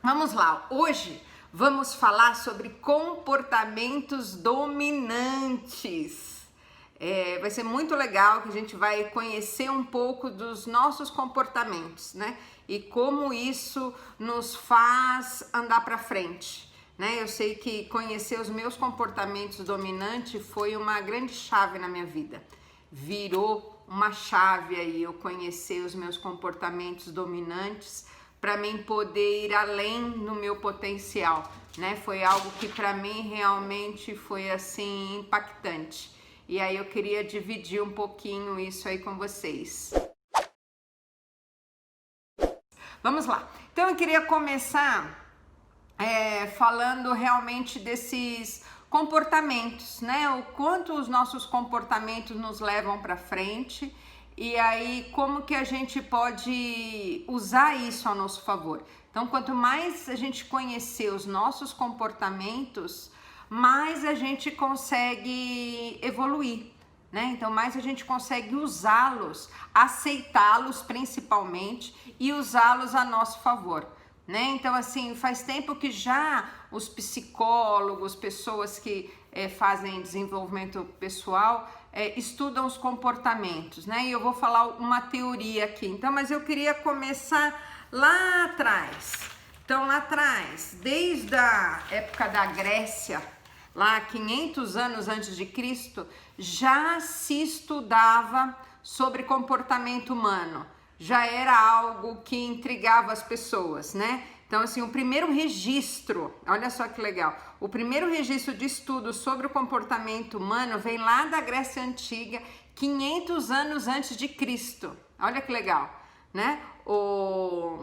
Vamos lá, hoje vamos falar sobre comportamentos dominantes. Vai ser muito legal que a gente vai conhecer um pouco dos nossos comportamentos, né? E como isso nos faz andar para frente, né? Eu sei que conhecer os meus comportamentos dominantes foi uma grande chave na minha vida. Virou uma chave aí, eu conhecer os meus comportamentos dominantes para mim poder ir além no meu potencial, né? Foi algo que para mim realmente foi assim impactante. E aí eu queria dividir um pouquinho isso aí com vocês. Vamos lá. Então eu queria começar falando realmente desses comportamentos, né? O quanto os nossos comportamentos nos levam para frente. E aí, como que a gente pode usar isso a nosso favor? Então, quanto mais a gente conhecer os nossos comportamentos, mais a gente consegue evoluir, né? Então, mais a gente consegue usá-los, aceitá-los principalmente e usá-los a nosso favor, né? Então, assim, faz tempo que já os psicólogos, pessoas que fazem desenvolvimento pessoal, estudam os comportamentos, né? E eu vou falar uma teoria aqui. Então, mas eu queria começar lá atrás. Então, lá atrás, desde a época da Grécia, lá 500 anos antes de Cristo, já se estudava sobre comportamento humano. Já era algo que intrigava as pessoas, né? Então, assim, o primeiro registro, olha só que legal, o primeiro registro de estudo sobre o comportamento humano vem lá da Grécia Antiga, 500 anos antes de Cristo. Olha que legal, né?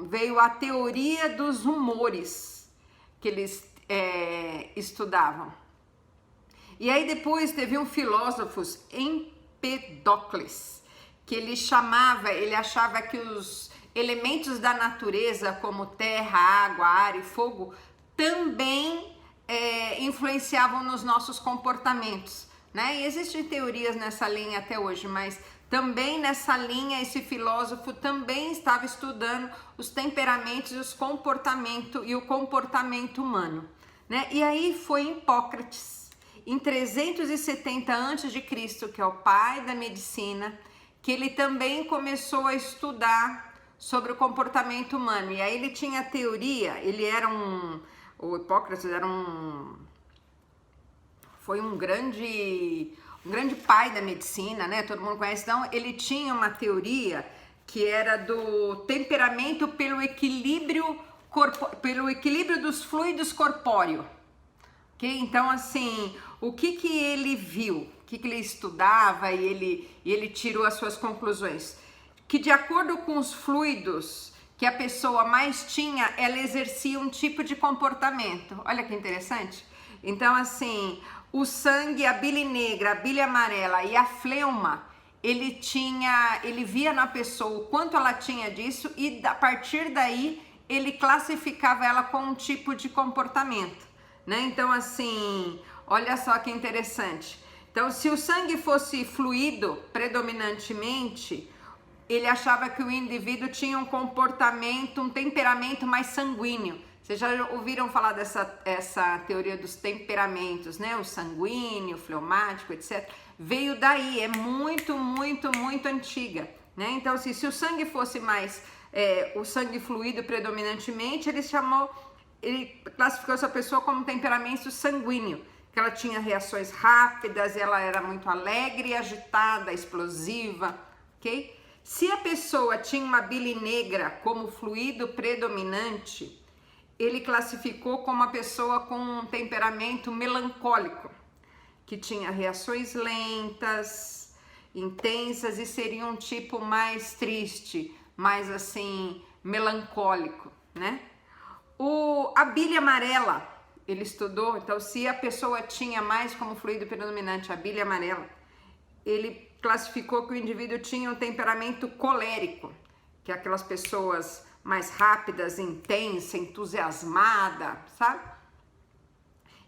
Veio a teoria dos humores que eles estudavam. E aí depois teve um filósofo, Empedocles, que ele achava que os elementos da natureza, como terra, água, ar e fogo, também influenciavam nos nossos comportamentos, né? E existem teorias nessa linha até hoje, mas também nessa linha esse filósofo também estava estudando os temperamentos e o comportamento humano, né? E aí foi Hipócrates, em 370 a.C., que é o pai da medicina, que ele também começou a estudar sobre o comportamento humano. E aí ele tinha a teoria, o Hipócrates foi um grande pai da medicina, né? Todo mundo conhece. Então, ele tinha uma teoria que era do temperamento pelo equilíbrio dos fluidos corpóreos. Okay? Então, assim, o que ele viu, o que ele estudava e ele tirou as suas conclusões? Que de acordo com os fluidos que a pessoa mais tinha, ela exercia um tipo de comportamento. Olha que interessante. Então, assim, o sangue, a bile negra, a bile amarela e a fleuma, ele via na pessoa o quanto ela tinha disso e a partir daí ele classificava ela com um tipo de comportamento, né? Então, assim, olha só que interessante. Então, se o sangue fosse fluido predominantemente, ele achava que o indivíduo tinha um comportamento, um temperamento mais sanguíneo. Vocês já ouviram falar essa teoria dos temperamentos, né? O sanguíneo, o fleumático, etc. Veio daí, é muito, muito, muito antiga, né? Então, assim, se o sangue fosse mais, o sangue fluido predominantemente, ele classificou essa pessoa como temperamento sanguíneo, que ela tinha reações rápidas, ela era muito alegre, agitada, explosiva, ok? Se a pessoa tinha uma bile negra como fluido predominante, ele classificou como uma pessoa com um temperamento melancólico, que tinha reações lentas, intensas e seria um tipo mais triste, mais assim, melancólico, né? A bile amarela, ele estudou, então se a pessoa tinha mais como fluido predominante a bile amarela, ele classificou que o indivíduo tinha um temperamento colérico, que é aquelas pessoas mais rápidas, intensa, entusiasmada, sabe?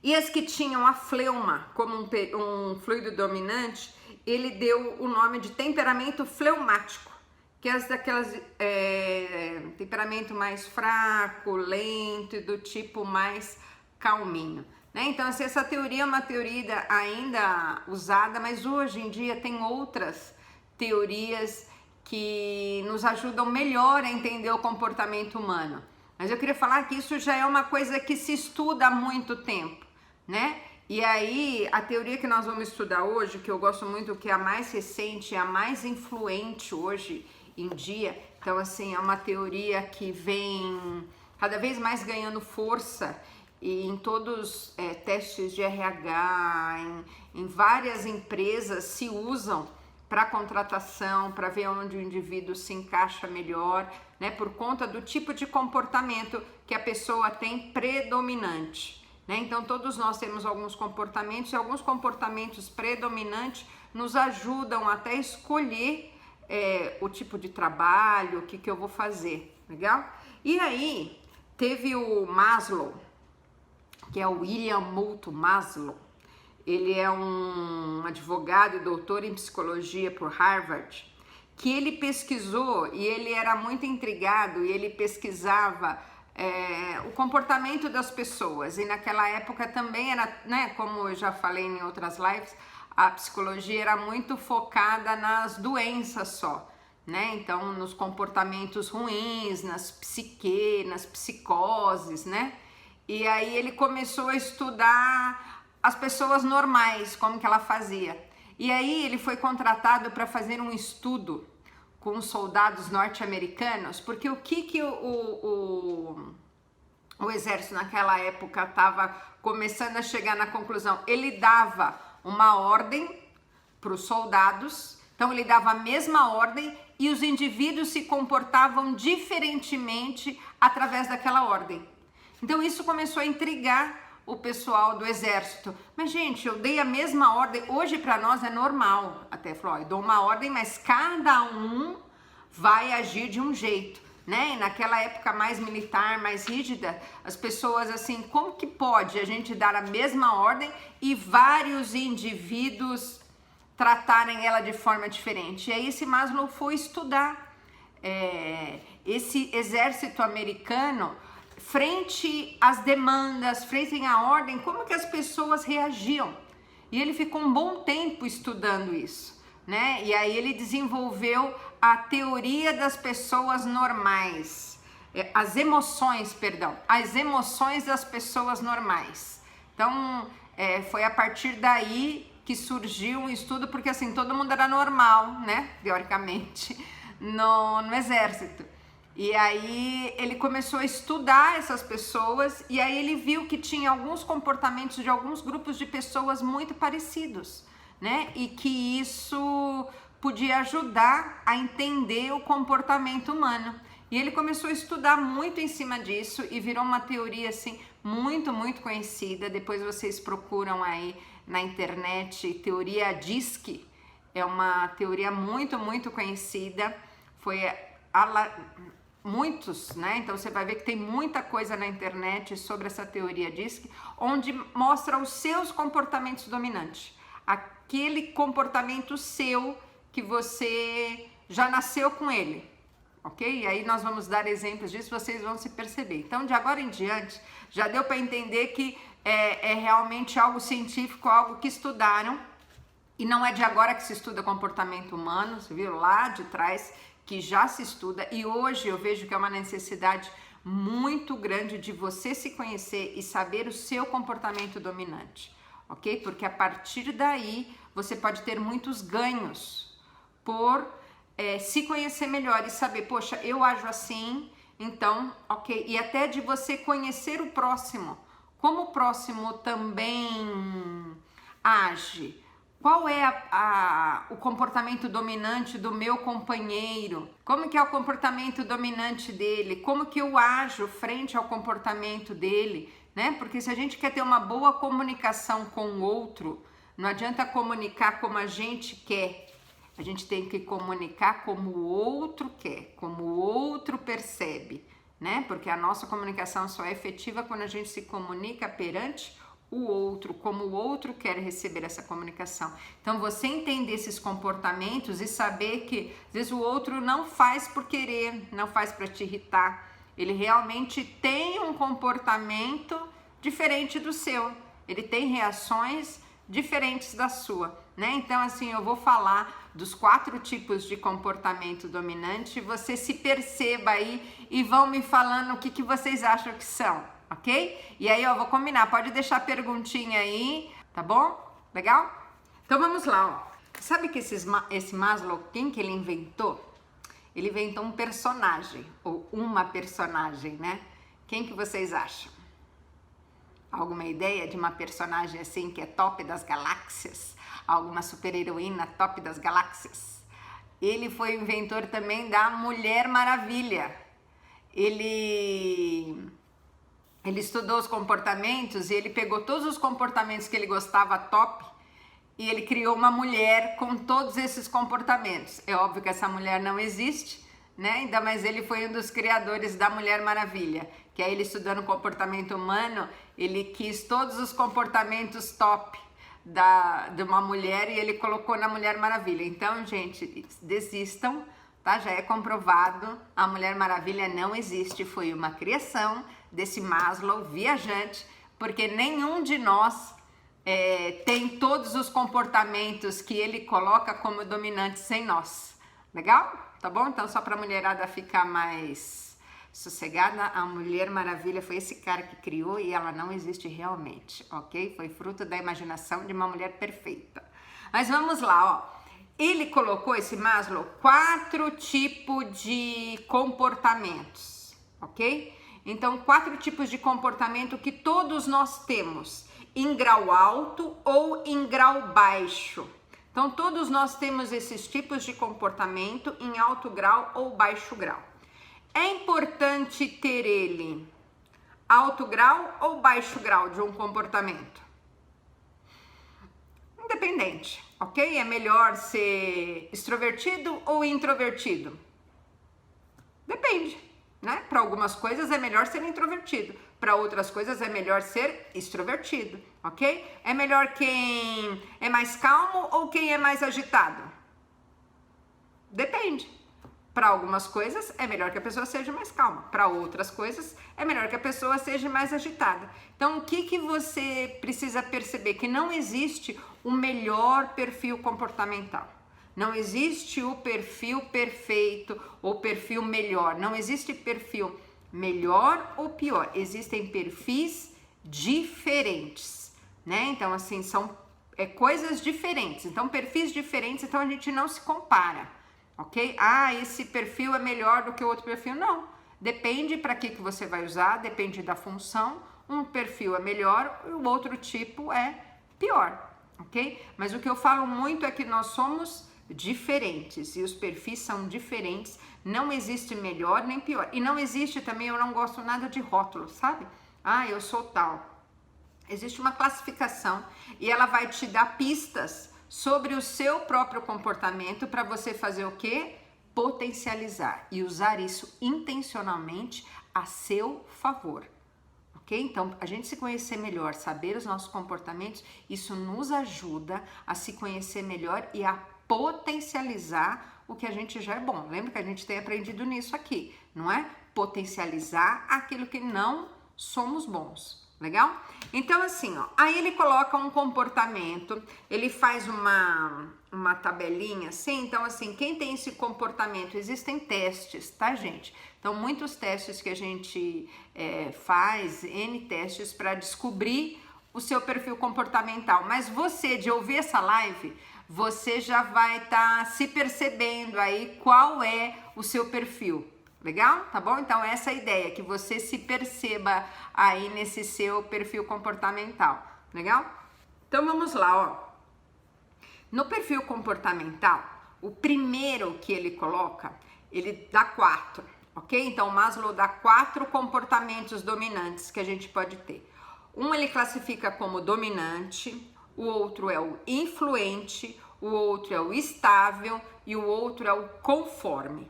E as que tinham a fleuma como um fluido dominante, ele deu o nome de temperamento fleumático, que é daquelas temperamento mais fraco, lento e do tipo mais calminho, né? Então, assim, essa teoria é uma teoria ainda usada, mas hoje em dia tem outras teorias que nos ajudam melhor a entender o comportamento humano. Mas eu queria falar que isso já é uma coisa que se estuda há muito tempo, né? E aí, a teoria que nós vamos estudar hoje, que eu gosto muito, que é a mais recente, a mais influente hoje em dia, então assim, é uma teoria que vem cada vez mais ganhando força e em todos testes de RH, em várias empresas se usam para contratação, para ver onde o indivíduo se encaixa melhor, né, por conta do tipo de comportamento que a pessoa tem predominante. Né? Então, todos nós temos alguns comportamentos e alguns comportamentos predominantes nos ajudam até a escolher o tipo de trabalho, o que eu vou fazer, legal? E aí, teve o Maslow, que é o William Moulton Maslow. Ele é um advogado e doutor em psicologia por Harvard, que ele pesquisou e ele era muito intrigado e ele pesquisava o comportamento das pessoas, e naquela época também era, né, como eu já falei em outras lives, a psicologia era muito focada nas doenças só, né, então nos comportamentos ruins, nas psicoses, né, e aí ele começou a estudar as pessoas normais, como que ela fazia, e aí ele foi contratado para fazer um estudo com os soldados norte-americanos, porque o que o exército naquela época estava começando a chegar na conclusão? Ele dava uma ordem para os soldados, então ele dava a mesma ordem e os indivíduos se comportavam diferentemente através daquela ordem. Então isso começou a intrigar o pessoal do exército. Mas gente, eu dei a mesma ordem, hoje para nós é normal, até falou, eu dou uma ordem, mas cada um vai agir de um jeito, né? E naquela época mais militar, mais rígida, as pessoas assim, como que pode a gente dar a mesma ordem e vários indivíduos tratarem ela de forma diferente? E aí esse Maslow foi estudar esse exército americano frente às demandas, frente à ordem, como que as pessoas reagiam. E ele ficou um bom tempo estudando isso, né? E aí ele desenvolveu a teoria das pessoas normais, as emoções das pessoas normais. Então, foi a partir daí que surgiu um estudo, porque assim, todo mundo era normal, né? Teoricamente, no exército. E aí ele começou a estudar essas pessoas e aí ele viu que tinha alguns comportamentos de alguns grupos de pessoas muito parecidos, né? E que isso podia ajudar a entender o comportamento humano. E ele começou a estudar muito em cima disso e virou uma teoria assim muito, muito conhecida. Depois vocês procuram aí na internet, teoria DISC, é uma teoria muito, muito conhecida. Foi muitos, né? Então você vai ver que tem muita coisa na internet sobre essa teoria DISC, onde mostra os seus comportamentos dominantes, aquele comportamento seu que você já nasceu com ele, ok? E aí nós vamos dar exemplos disso, vocês vão se perceber. Então, de agora em diante, já deu para entender que é realmente algo científico, algo que estudaram, e não é de agora que se estuda comportamento humano, você viu lá de trás que já se estuda, e hoje eu vejo que é uma necessidade muito grande de você se conhecer e saber o seu comportamento dominante, ok? Porque a partir daí você pode ter muitos ganhos por se conhecer melhor e saber, poxa, eu ajo assim, então, ok? E até de você conhecer o próximo, como o próximo também age. Qual é o comportamento dominante do meu companheiro? Como que é o comportamento dominante dele? Como que eu ajo frente ao comportamento dele? Né? Porque se a gente quer ter uma boa comunicação com o outro, não adianta comunicar como a gente quer. A gente tem que comunicar como o outro quer, como o outro percebe, né? Porque a nossa comunicação só é efetiva quando a gente se comunica perante o outro, como o outro quer receber essa comunicação. Então, você entender esses comportamentos e saber que, às vezes, o outro não faz por querer, não faz para te irritar. Ele realmente tem um comportamento diferente do seu. Ele tem reações diferentes da sua, né? Então, assim, eu vou falar dos 4 tipos de comportamento dominante. Você se perceba aí e vão me falando o que vocês acham que são, ok? E aí, ó, vou combinar. Pode deixar perguntinha aí, tá bom? Legal? Então, vamos lá, ó. Sabe que esse Maslow, quem que ele inventou? Ele inventou um personagem, ou uma personagem, né? Quem que vocês acham? Alguma ideia de uma personagem assim que é top das galáxias? Alguma super-heroína top das galáxias? Ele foi o inventor também da Mulher Maravilha. Ele estudou os comportamentos e ele pegou todos os comportamentos que ele gostava top e ele criou uma mulher com todos esses comportamentos. É óbvio que essa mulher não existe, né? Ainda mais ele foi um dos criadores da Mulher Maravilha, que aí ele estudando o comportamento humano, ele quis todos os comportamentos top de uma mulher e ele colocou na Mulher Maravilha. Então, gente, desistam, tá? Já é comprovado, a Mulher Maravilha não existe, foi uma criação desse Maslow viajante, porque nenhum de nós tem todos os comportamentos que ele coloca como dominantes em nós. Legal? Tá bom? Então, só para a mulherada ficar mais sossegada, a Mulher Maravilha foi esse cara que criou e ela não existe realmente, ok? Foi fruto da imaginação de uma mulher perfeita. Mas vamos lá, ó. Ele colocou, esse Maslow, 4 tipos de comportamentos, ok? Então, 4 tipos de comportamento que todos nós temos, em grau alto ou em grau baixo. Então, todos nós temos esses tipos de comportamento em alto grau ou baixo grau. É importante ter ele alto grau ou baixo grau de um comportamento? Independente, ok? É melhor ser extrovertido ou introvertido? Depende, né? Para algumas coisas é melhor ser introvertido, para outras coisas é melhor ser extrovertido, ok? É melhor quem é mais calmo ou quem é mais agitado? Depende. Para algumas coisas é melhor que a pessoa seja mais calma, para outras coisas é melhor que a pessoa seja mais agitada. Então, o que você precisa perceber? Que não existe o melhor perfil comportamental. Não existe o perfil perfeito ou perfil melhor. Não existe perfil melhor ou pior. Existem perfis diferentes, né? Então, assim, são coisas diferentes. Então, perfis diferentes, então a gente não se compara. Ok? Ah, esse perfil é melhor do que o outro perfil. Não. Depende para que você vai usar, depende da função. Um perfil é melhor e o outro tipo é pior. Ok? Mas o que eu falo muito é que nós somos diferentes e os perfis são diferentes. Não existe melhor nem pior. E não existe também, eu não gosto nada de rótulo, sabe? Ah, eu sou tal. Existe uma classificação e ela vai te dar pistas sobre o seu próprio comportamento para você fazer o quê? Potencializar e usar isso intencionalmente a seu favor, ok? Então, a gente se conhecer melhor, saber os nossos comportamentos, isso nos ajuda a se conhecer melhor e a potencializar o que a gente já é bom. Lembra que a gente tem aprendido nisso aqui, não é? Potencializar aquilo que não somos bons. Legal? Então, assim, ó, aí ele coloca um comportamento, ele faz uma tabelinha assim, então, assim, quem tem esse comportamento, existem testes, tá, gente? Então, muitos testes que a gente faz, N testes para descobrir o seu perfil comportamental, mas você, de ouvir essa live, você já vai estar se percebendo aí qual é o seu perfil. Legal? Tá bom? Então, essa é a ideia, que você se perceba aí nesse seu perfil comportamental. Legal? Então, vamos lá, ó. No perfil comportamental, o primeiro que ele coloca, ele dá 4, ok? Então, o Maslow dá 4 comportamentos dominantes que a gente pode ter. Um ele classifica como dominante, o outro é o influente, o outro é o estável e o outro é o conforme.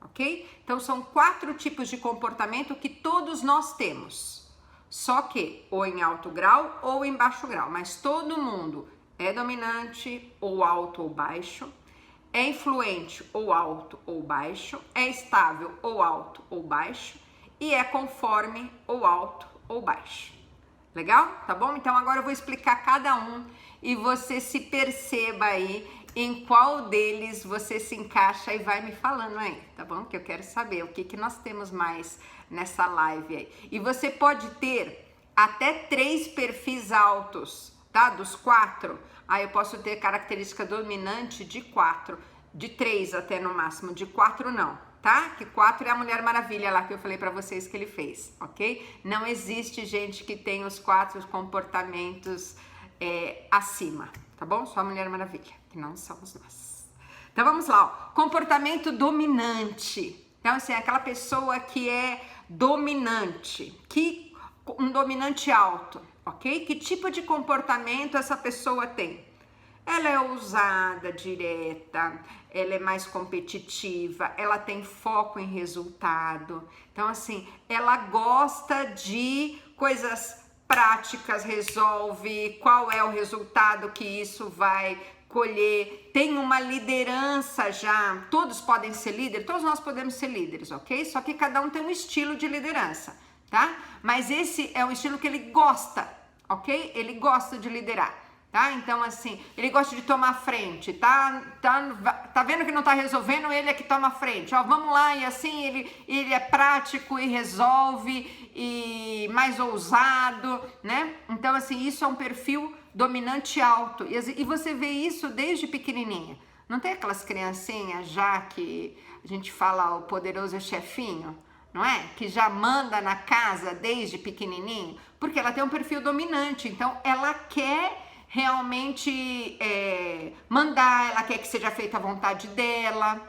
Ok? Então, são 4 tipos de comportamento que todos nós temos. só que ou em alto grau ou em baixo grau, mas todo mundo é dominante ou alto ou baixo, é influente ou alto ou baixo, é estável ou alto ou baixo e é conforme ou alto ou baixo. Legal? Tá bom? Então agora eu vou explicar cada um e você se perceba aí em qual deles você se encaixa e vai me falando aí, tá bom? Que eu quero saber o que nós temos mais nessa live aí. E você pode ter até 3 perfis altos, tá? Dos 4. Aí eu posso ter característica dominante de 4, de 3 até no máximo, de 4 não, tá? Que 4 é a Mulher Maravilha lá que eu falei pra vocês que ele fez, ok? Não existe gente que tem os 4 comportamentos acima, tá bom? Só a Mulher Maravilha, que não somos nós. Então vamos lá, ó. Comportamento dominante. Então assim, aquela pessoa que é dominante, um dominante alto, ok? Que tipo de comportamento essa pessoa tem? Ela é ousada, direta, ela é mais competitiva, ela tem foco em resultado. Então, assim, ela gosta de coisas práticas, resolve qual é o resultado que isso vai colher, tem uma liderança já, todos podem ser líderes, todos nós podemos ser líderes, ok? Só que cada um tem um estilo de liderança, tá? Mas esse é um estilo que ele gosta, ok? Ele gosta de liderar. Tá? Então, assim, ele gosta de tomar frente, tá vendo que não tá resolvendo, ele é que toma frente, ó, vamos lá, e assim, ele é prático e resolve, e mais ousado, né? Então, assim, isso é um perfil dominante alto, e você vê isso desde pequenininha. Não tem aquelas criancinhas já que a gente fala o poderoso chefinho, não é? Que já manda na casa desde pequenininho, porque ela tem um perfil dominante, então ela quer realmente mandar, ela quer que seja feita a vontade dela,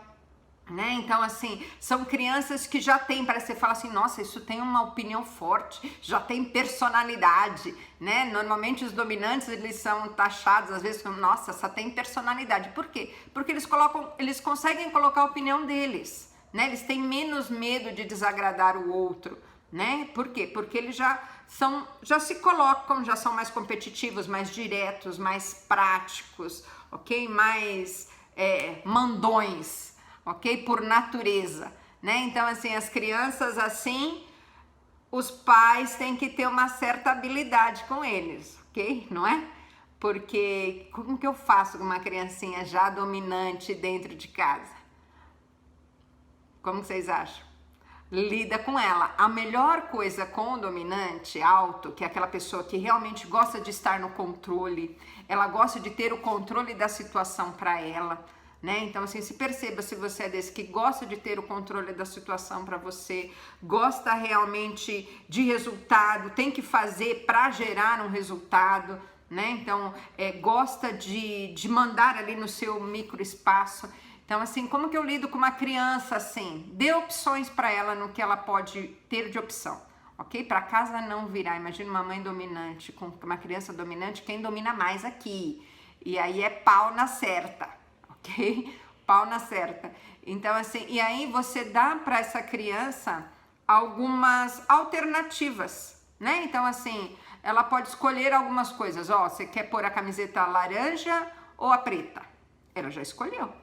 né? Então, assim, são crianças que já têm, parece que você fala assim, nossa, isso tem uma opinião forte, já tem personalidade, né? Normalmente os dominantes, eles são taxados, às vezes, como, nossa, só tem personalidade. Por quê? Porque eles conseguem colocar a opinião deles, né? Eles têm menos medo de desagradar o outro, né? Por quê? Porque eles já se colocam, já são mais competitivos, mais diretos, mais práticos, ok? Mais mandões, ok? Por natureza, né? Então, assim, as crianças assim, os pais têm que ter uma certa habilidade com eles, ok? Não é? Porque como que eu faço com uma criancinha já dominante dentro de casa? Como vocês acham? Lida com ela. A melhor coisa com o dominante alto, que é aquela pessoa que realmente gosta de estar no controle, ela gosta de ter o controle da situação para ela, né? Então, assim, se perceba se você é desse que gosta de ter o controle da situação para você, gosta realmente de resultado, tem que fazer para gerar um resultado, né? Então, gosta de mandar ali no seu microespaço. Então, assim, como que eu lido com uma criança assim? Dê opções para ela no que ela pode ter de opção, ok? Para casa não virar. Imagina uma mãe dominante com uma criança dominante, quem domina mais aqui? E aí é pau na certa, ok? Pau na certa. Então, assim, e aí você dá para essa criança algumas alternativas, né? Então, assim, ela pode escolher algumas coisas. Ó, você quer pôr a camiseta laranja ou a preta? Ela já escolheu.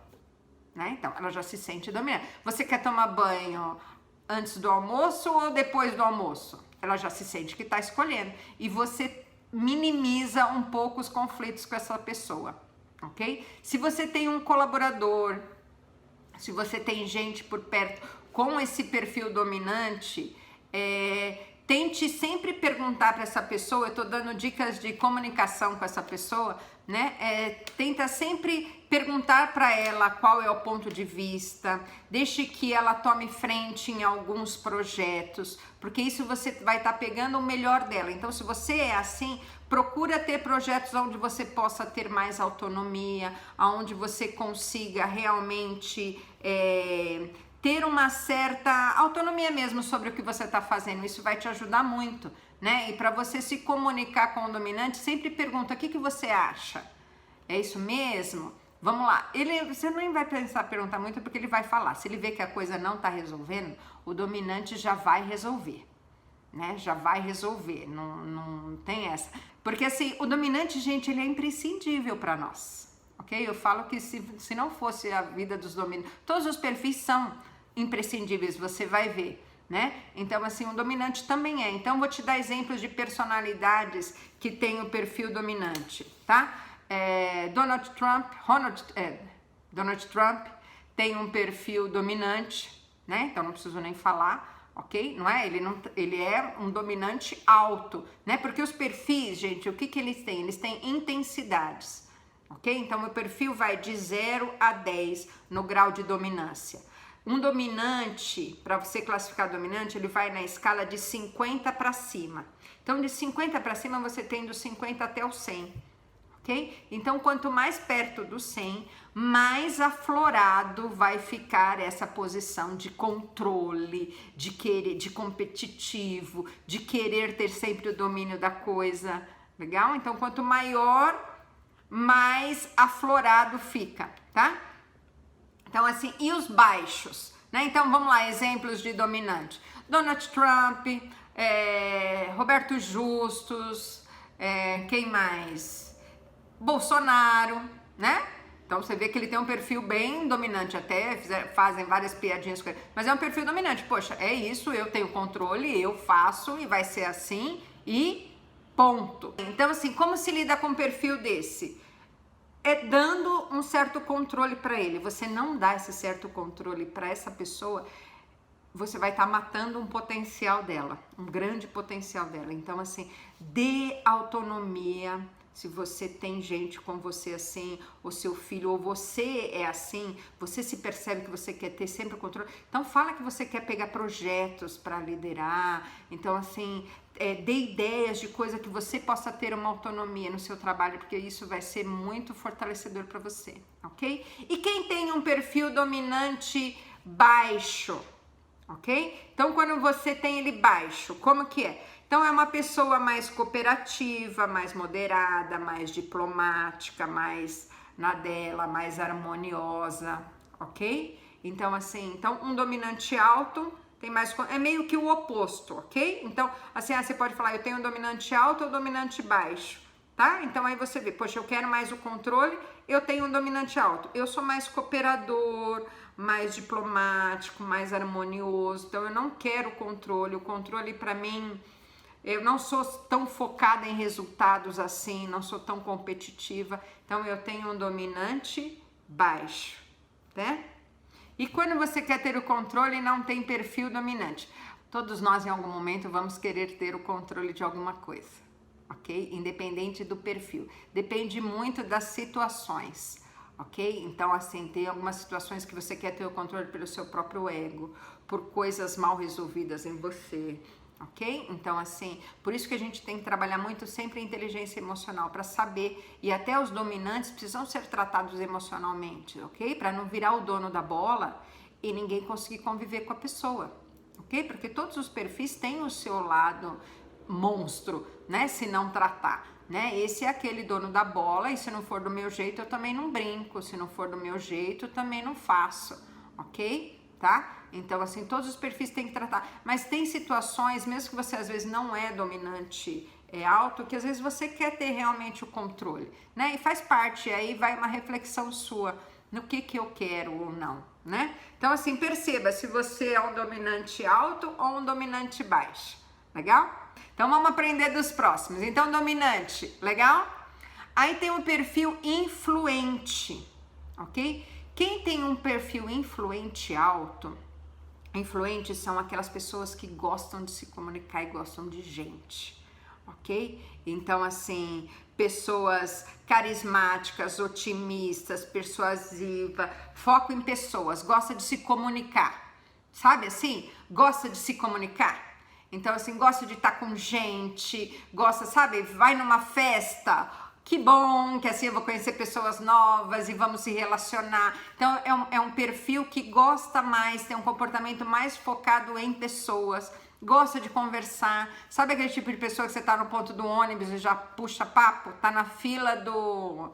Né? Então, ela já se sente dominante. Você quer tomar banho antes do almoço ou depois do almoço? Ela já se sente que está escolhendo. E você minimiza um pouco os conflitos com essa pessoa, ok? Se você tem um colaborador, se você tem gente por perto com esse perfil dominante, tente sempre perguntar para essa pessoa, eu estou dando dicas de comunicação com essa pessoa, né? Tenta sempre perguntar para ela qual é o ponto de vista, deixe que ela tome frente em alguns projetos, porque isso você vai estar pegando o melhor dela. Então, se você é assim, procura ter projetos onde você possa ter mais autonomia, onde você consiga realmente ter uma certa autonomia mesmo sobre o que você está fazendo. Isso vai te ajudar muito, né? E para você se comunicar com o dominante, sempre pergunta: o que você acha? É isso mesmo? Vamos lá. Você nem vai perguntar muito, porque ele vai falar. Se ele vê que a coisa não está resolvendo, o dominante já vai resolver, né? Já vai resolver, não tem essa. Porque assim, o dominante, gente, ele é imprescindível para nós, ok? Eu falo que se não fosse a vida dos dominantes, todos os perfis são imprescindíveis, você vai ver, né? Então assim, o dominante também é. Então vou te dar exemplos de personalidades que tem o perfil dominante, tá? Donald Trump tem um perfil dominante, né? Então não preciso nem falar, ok? Não é? Ele é um dominante alto, né? Porque os perfis, gente, o que eles têm? Eles têm intensidades, ok? Então o perfil vai de 0 a 10 no grau de dominância. Um dominante, para você classificar dominante, ele vai na escala de 50 para cima. Então de 50 para cima você tem do 50 até o 100. Ok? Então, quanto mais perto do 100, mais aflorado vai ficar essa posição de controle, de querer, de competitivo, de querer ter sempre o domínio da coisa. Legal? Então, quanto maior, mais aflorado fica, tá? Então, assim, e os baixos? Né? Então, vamos lá, exemplos de dominante. Donald Trump, Roberto Justus, quem mais? Bolsonaro, né? Então você vê que ele tem um perfil bem dominante, até fazem várias piadinhas com ele, mas é um perfil dominante. Poxa, é isso, eu tenho controle, eu faço e vai ser assim e ponto. Então assim, como se lida com um perfil desse? É dando um certo controle para ele. Você não dá esse certo controle para essa pessoa, você vai estar matando um potencial dela, um grande potencial dela. Então assim, dê autonomia. Se você tem gente com você assim, ou seu filho, ou você é assim, você se percebe que você quer ter sempre o controle, então fala que você quer pegar projetos para liderar, então assim, dê ideias de coisa que você possa ter uma autonomia no seu trabalho, porque isso vai ser muito fortalecedor para você, ok? E quem tem um perfil dominante baixo, ok? Então quando você tem ele baixo, como que é? Então é uma pessoa mais cooperativa, mais moderada, mais diplomática, mais na dela, mais harmoniosa, ok? Então assim, um dominante alto tem mais, é meio que o oposto, ok? Então assim, você pode falar, eu tenho um dominante alto ou dominante baixo, tá? Então aí você vê, poxa, eu quero mais o controle, eu tenho um dominante alto, eu sou mais cooperador, mais diplomático, mais harmonioso, então eu não quero o controle para mim. Eu não sou tão focada em resultados assim, não sou tão competitiva, então eu tenho um dominante baixo, né? E quando você quer ter o controle, não tem perfil dominante. Todos nós em algum momento vamos querer ter o controle de alguma coisa, ok? Independente do perfil. Depende muito das situações, ok? Então assim, tem algumas situações que você quer ter o controle pelo seu próprio ego, por coisas mal resolvidas em você, ok? Então assim, por isso que a gente tem que trabalhar muito sempre a inteligência emocional, para saber, e até os dominantes precisam ser tratados emocionalmente, ok? Para não virar o dono da bola e ninguém conseguir conviver com a pessoa, ok? Porque todos os perfis têm o seu lado monstro, né? Se não tratar, né? Esse é aquele dono da bola, e se não for do meu jeito eu também não brinco, se não for do meu jeito eu também não faço, ok? Tá? Então, assim, todos os perfis tem que tratar. Mas tem situações, mesmo que você às vezes não é dominante alto, que às vezes você quer ter realmente o controle, né? E faz parte, aí vai uma reflexão sua no que eu quero ou não, né? Então, assim, perceba se você é um dominante alto ou um dominante baixo. Legal? Então, vamos aprender dos próximos. Então, dominante, legal? Aí tem o perfil influente, ok? Quem tem um perfil influente alto, influentes são aquelas pessoas que gostam de se comunicar e gostam de gente, ok? Então, assim, pessoas carismáticas, otimistas, persuasivas, foco em pessoas, gosta de se comunicar, sabe assim? Gosta de se comunicar. Então, assim, gosta de estar com gente, gosta, sabe? Vai numa festa, que bom, que assim eu vou conhecer pessoas novas e vamos se relacionar. Então é um perfil que gosta mais, tem um comportamento mais focado em pessoas, gosta de conversar. Sabe aquele tipo de pessoa que você tá no ponto do ônibus e já puxa papo? Tá na fila do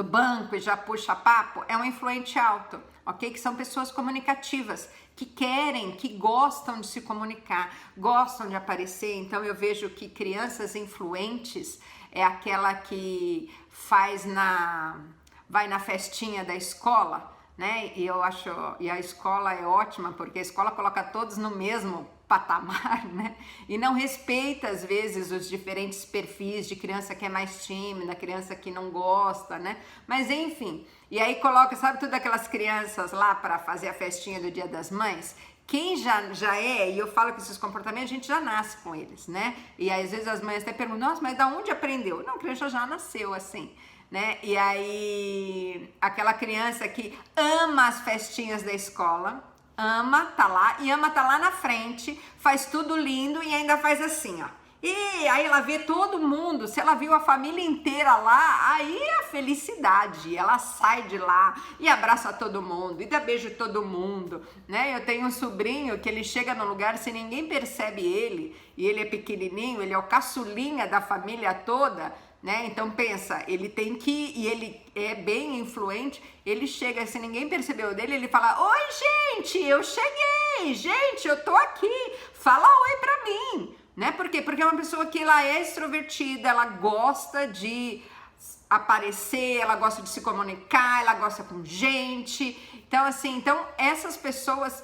banco e já puxa papo? É um influente alto, ok? Que são pessoas comunicativas, que querem, que gostam de se comunicar, gostam de aparecer. Então eu vejo que crianças influentes é aquela que vai na festinha da escola, né? E a escola é ótima porque a escola coloca todos no mesmo patamar, né? E não respeita às vezes os diferentes perfis de criança que é mais tímida, criança que não gosta, né? Mas enfim, e aí coloca, sabe, todas aquelas crianças lá para fazer a festinha do Dia das Mães. Quem já é, e eu falo que esses comportamentos a gente já nasce com eles, né? E às vezes as mães até perguntam, nossa, mas da onde aprendeu? Não, a criança já nasceu assim, né? E aí, aquela criança que ama as festinhas da escola, ama tá lá na frente, faz tudo lindo e ainda faz assim, ó. E aí ela vê todo mundo, se ela viu a família inteira lá, aí é a felicidade, ela sai de lá e abraça todo mundo, e dá beijo em todo mundo, né? Eu tenho um sobrinho que ele chega no lugar, se ninguém percebe ele, e ele é pequenininho, ele é o caçulinha da família toda, né? Então pensa, ele tem que, e ele é bem influente, ele chega, se ninguém percebeu dele, ele fala, oi gente, eu cheguei, gente, eu tô aqui, fala oi pra mim, né? Por quê? Porque é uma pessoa que ela é extrovertida, ela gosta de aparecer, ela gosta de se comunicar, ela gosta com gente, então assim, então essas pessoas,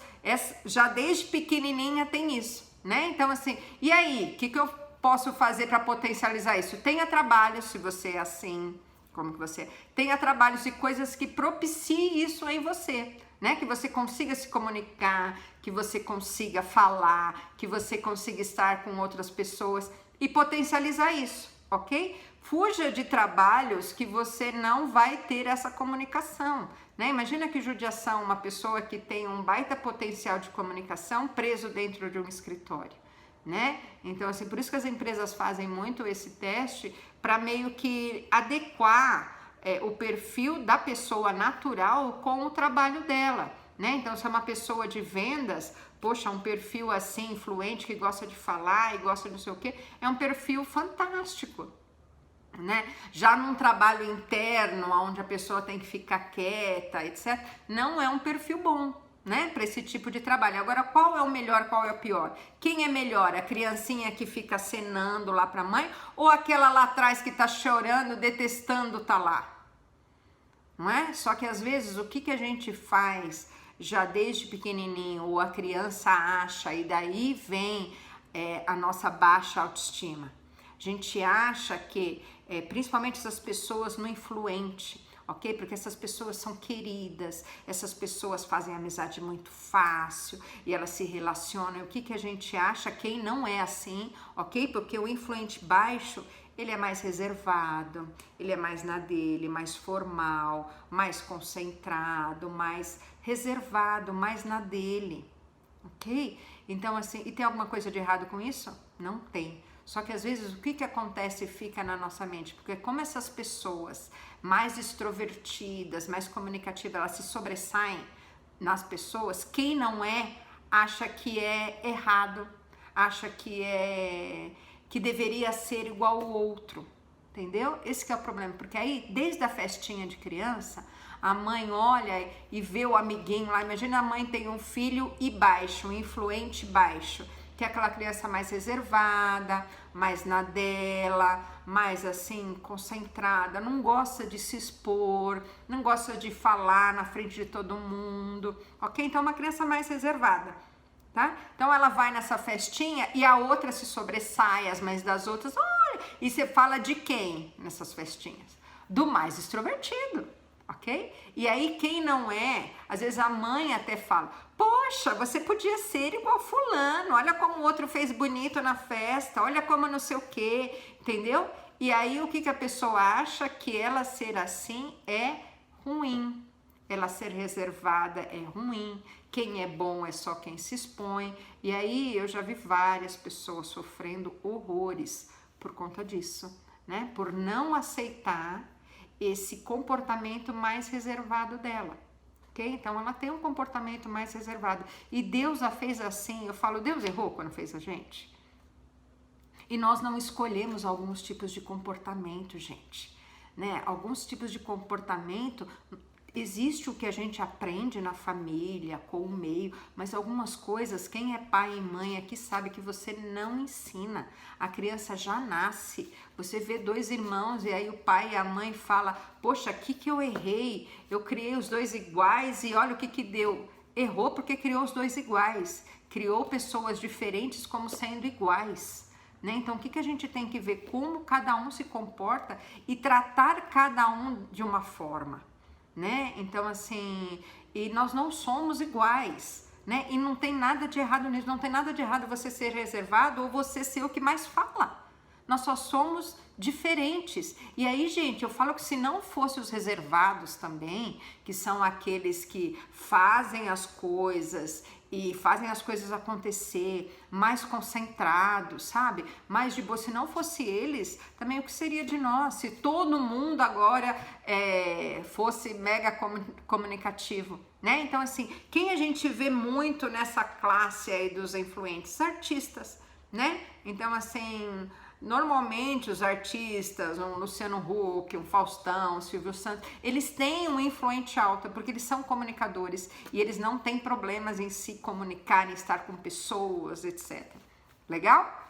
já desde pequenininha tem isso, né? Então assim, e aí, o que eu posso fazer para potencializar isso? Tenha trabalho, se você é assim, como que você é. Tenha trabalhos e coisas que propiciem isso em você, né? Que você consiga se comunicar, que você consiga falar, que você consiga estar com outras pessoas e potencializar isso, ok? Fuja de trabalhos que você não vai ter essa comunicação, né? Imagina que judiação, uma pessoa que tem um baita potencial de comunicação preso dentro de um escritório, né? Então, assim, por isso que as empresas fazem muito esse teste para meio que adequar o perfil da pessoa natural com o trabalho dela, né? Então, se é uma pessoa de vendas, poxa, um perfil assim, influente, que gosta de falar e gosta de não sei o quê, é um perfil fantástico, né? Já num trabalho interno, onde a pessoa tem que ficar quieta, etc., não é um perfil bom, né, para esse tipo de trabalho. Agora, qual é o melhor, qual é o pior? Quem é melhor? A criancinha que fica acenando lá para a mãe ou aquela lá atrás que tá chorando, detestando tá lá? Não é? Só que às vezes o que a gente faz já desde pequenininho, ou a criança acha, e daí vem a nossa baixa autoestima. A gente acha que, principalmente essas pessoas no influente, ok? Porque essas pessoas são queridas, essas pessoas fazem amizade muito fácil e elas se relacionam. E o que a gente acha? Quem não é assim, ok? Porque o influente baixo, ele é mais reservado, ele é mais na dele, mais formal, mais concentrado, mais reservado, mais na dele, ok? Então, assim, e tem alguma coisa de errado com isso? Não tem. Só que às vezes o que acontece e fica na nossa mente? Porque como essas pessoas mais extrovertidas, mais comunicativas, elas se sobressaem nas pessoas, quem não é, acha que é errado, acha que deveria ser igual ao outro, entendeu? Esse que é o problema, porque aí, desde a festinha de criança, a mãe olha e vê o amiguinho lá, imagina a mãe tem um filho e baixo, um influente baixo, que é aquela criança mais reservada, mais na dela, mais assim, concentrada, não gosta de se expor, não gosta de falar na frente de todo mundo, ok? Então, uma criança mais reservada, tá? Então, ela vai nessa festinha e a outra se sobressai, as mães das outras, olha, e você fala de quem nessas festinhas? Do mais extrovertido, ok? E aí, quem não é, às vezes a mãe até fala, poxa, você podia ser igual fulano, olha como o outro fez bonito na festa, olha como não sei o quê, entendeu? E aí, o que a pessoa acha? Que ela ser assim é ruim, ela ser reservada é ruim, quem é bom é só quem se expõe, e aí eu já vi várias pessoas sofrendo horrores por conta disso, né? Por não aceitar esse comportamento mais reservado dela, ok? Então, ela tem um comportamento mais reservado. E Deus a fez assim. Eu falo, Deus errou quando fez a gente? E nós não escolhemos alguns tipos de comportamento, gente, né? Alguns tipos de comportamento, existe o que a gente aprende na família, com o meio, mas algumas coisas, quem é pai e mãe aqui sabe que você não ensina. A criança já nasce, você vê 2 irmãos e aí o pai e a mãe fala, poxa, aqui que eu errei, eu criei os 2 iguais e olha o que deu. Errou porque criou os 2 iguais, criou pessoas diferentes como sendo iguais. Né? Então, o que a gente tem que ver? Como cada um se comporta e tratar cada um de uma forma, né? Então, assim, e nós não somos iguais, né? E não tem nada de errado nisso, não tem nada de errado você ser reservado ou você ser o que mais fala. Nós só somos diferentes. E aí, gente, eu falo que se não fosse os reservados também, que são aqueles que fazem as coisas e fazem as coisas acontecer, mais concentrados, sabe? Mais de boa. Se não fosse eles, também o que seria de nós? Se todo mundo agora fosse mega comunicativo, né? Então, assim, quem a gente vê muito nessa classe aí dos influentes? Artistas, né? Então, assim, normalmente os artistas, um Luciano Huck, um Faustão, um Silvio Santos, eles têm um influente alta porque eles são comunicadores e eles não têm problemas em se comunicar, em estar com pessoas, etc. Legal?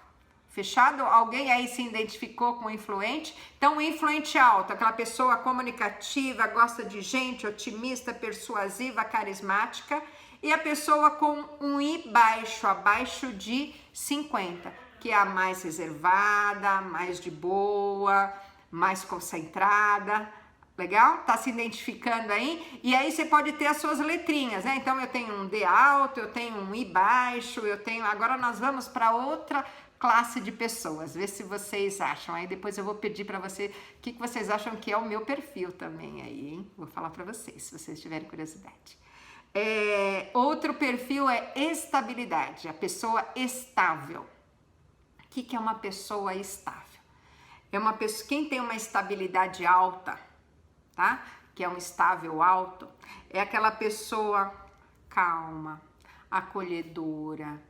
Fechado? Alguém aí se identificou com o influente? Então, o influente alto, aquela pessoa comunicativa, gosta de gente, otimista, persuasiva, carismática, e a pessoa com um I baixo, abaixo de 50, que é a mais reservada, mais de boa, mais concentrada, legal? Tá se identificando aí? E aí você pode ter as suas letrinhas, né? Então eu tenho um D alto, eu tenho um I baixo, eu tenho... Agora nós vamos para outra classe de pessoas, ver se vocês acham. Aí depois eu vou pedir para você o que vocês acham que é o meu perfil também aí, hein? Vou falar para vocês, se vocês tiverem curiosidade. Outro perfil é estabilidade, a pessoa estável. O que é uma pessoa estável? É uma pessoa, quem tem uma estabilidade alta, tá? Que é um estável alto, é aquela pessoa calma, acolhedora,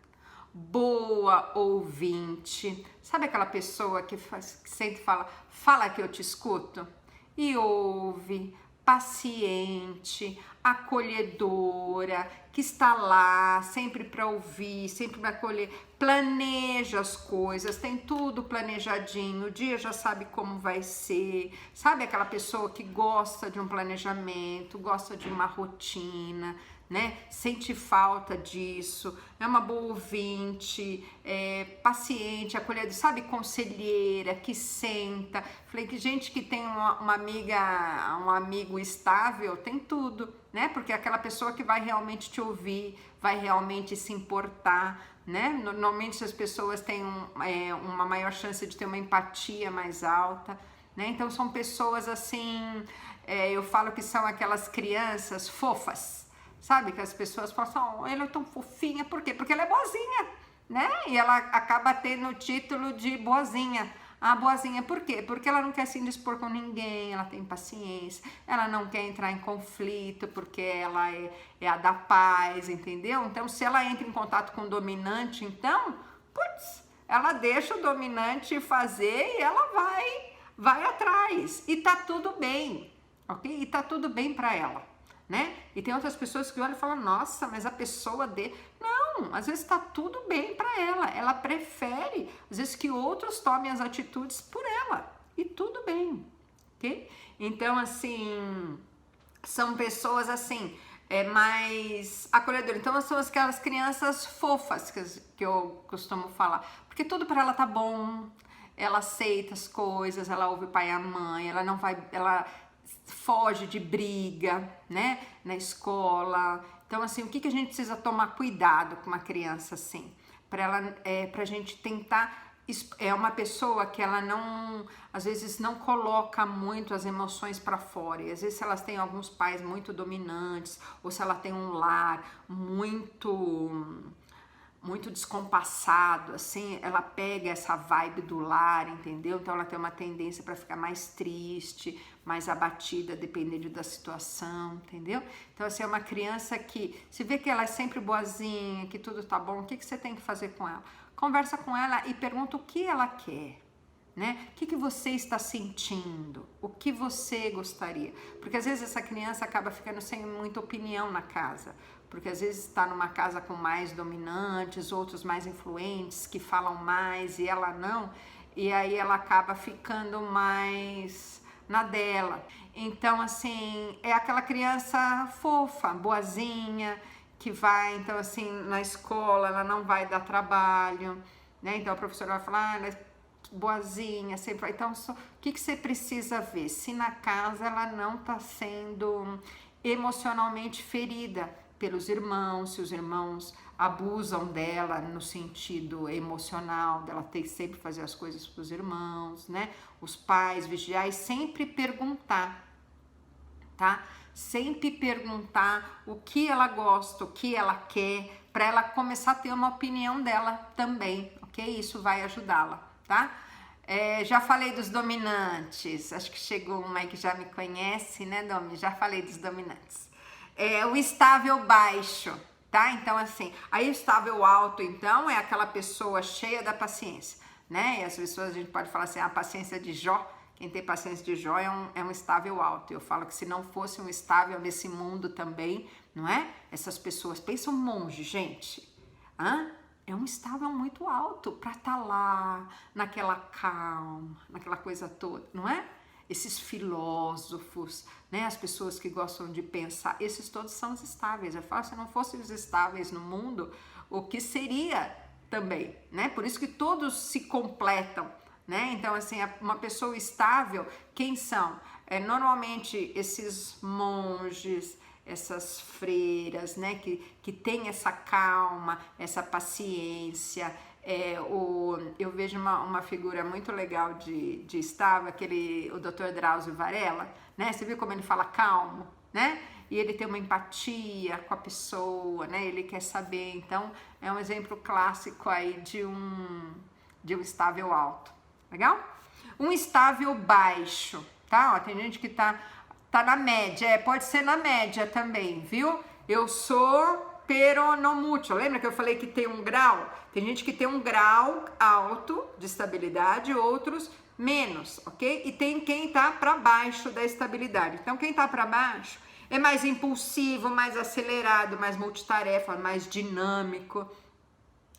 boa ouvinte. Sabe aquela pessoa que sempre fala que eu te escuto? E ouve, paciente, acolhedora, que está lá sempre para ouvir, sempre para acolher, planeja as coisas, tem tudo planejadinho, o dia já sabe como vai ser, sabe aquela pessoa que gosta de um planejamento, gosta de uma rotina, né? Sente falta disso, é uma boa ouvinte, paciente, acolhedora, sabe, conselheira, que senta. Falei que gente que tem uma amiga, um amigo estável, tem tudo, né? Porque é aquela pessoa que vai realmente te ouvir, vai realmente se importar, né? Normalmente as pessoas têm uma maior chance de ter uma empatia mais alta, né? Então são pessoas assim, eu falo que são aquelas crianças fofas. Sabe, que as pessoas falam assim, oh, ela é tão fofinha, por quê? Porque ela é boazinha, né? E ela acaba tendo o título de boazinha. Ah, boazinha, por quê? Porque ela não quer se indispor com ninguém, ela tem paciência, ela não quer entrar em conflito, porque ela é a da paz, entendeu? Então, se ela entra em contato com o dominante, então, putz, ela deixa o dominante fazer e ela vai atrás. E tá tudo bem, ok? E tá tudo bem pra ela. Né? E tem outras pessoas que olham e falam, nossa, mas a pessoa Não, às vezes tá tudo bem para ela prefere, às vezes, que outros tomem as atitudes por ela, e tudo bem, ok? Então, assim, são pessoas, assim, mais acolhedoras. Então, são aquelas crianças fofas que eu costumo falar, porque tudo para ela tá bom, ela aceita as coisas, ela ouve o pai e a mãe, ela não vai... foge de briga, né, na escola. Então, assim, o que a gente precisa tomar cuidado com uma criança assim? Pra gente tentar... É uma pessoa que ela não, às vezes, não coloca muito as emoções para fora. E às vezes, se elas têm alguns pais muito dominantes, ou se ela tem um lar muito descompassado, assim, ela pega essa vibe do lar, entendeu? Então ela tem uma tendência para ficar mais triste, mais abatida, dependendo da situação, entendeu? Então, assim, é uma criança que, se vê que ela é sempre boazinha, que tudo tá bom, o que você tem que fazer com ela? Conversa com ela e pergunta o que ela quer, né? O que você está sentindo? O que você gostaria? Porque às vezes essa criança acaba ficando sem muita opinião na casa, porque às vezes está numa casa com mais dominantes, outros mais influentes, que falam mais e ela não, e aí ela acaba ficando mais na dela. Então, assim, é aquela criança fofa, boazinha, que vai, então, assim, na escola ela não vai dar trabalho, né? Então a professora vai falar, ela é boazinha, sempre vai. Então, o que você precisa ver? Se na casa ela não está sendo emocionalmente ferida pelos irmãos, se os irmãos abusam dela no sentido emocional, dela ter que sempre fazer as coisas para os irmãos, né? Os pais vigiar e sempre perguntar, tá? Sempre perguntar o que ela gosta, o que ela quer, para ela começar a ter uma opinião dela também, ok? Isso vai ajudá-la, tá? Já falei dos dominantes, acho que chegou uma aí que já me conhece, né, Domi? Já falei dos dominantes. O estável baixo, tá? Então, assim, aí o estável alto, então, é aquela pessoa cheia da paciência, né? E as pessoas, a gente pode falar assim, a paciência de Jó. Quem tem paciência de Jó é um estável alto. Eu falo que se não fosse um estável nesse mundo também, não é? Essas pessoas, pensa um monge, gente. É um estável muito alto para estar lá, naquela calma, naquela coisa toda, não é? Esses filósofos, né? As pessoas que gostam de pensar, esses todos são os estáveis. Eu falo, se não fossem os estáveis no mundo, o que seria também, né? Por isso que todos se completam, né? Então, assim, uma pessoa estável, quem são? Normalmente esses monges, essas freiras, né? Que tem essa calma, essa paciência. Eu vejo uma figura muito legal de estável, o Dr. Drauzio Varela, né? Você viu como ele fala calmo, né? E ele tem uma empatia com a pessoa, né? Ele quer saber. Então, é um exemplo clássico aí de um estável alto. Legal? Um estável baixo, tá? Ó, tem gente que tá na média, pode ser na média também, viu? Eu sou peronomútil. Lembra que eu falei que tem um grau? Tem gente que tem um grau alto de estabilidade, outros menos, ok? E tem quem tá para baixo da estabilidade. Então, quem tá para baixo é mais impulsivo, mais acelerado, mais multitarefa, mais dinâmico,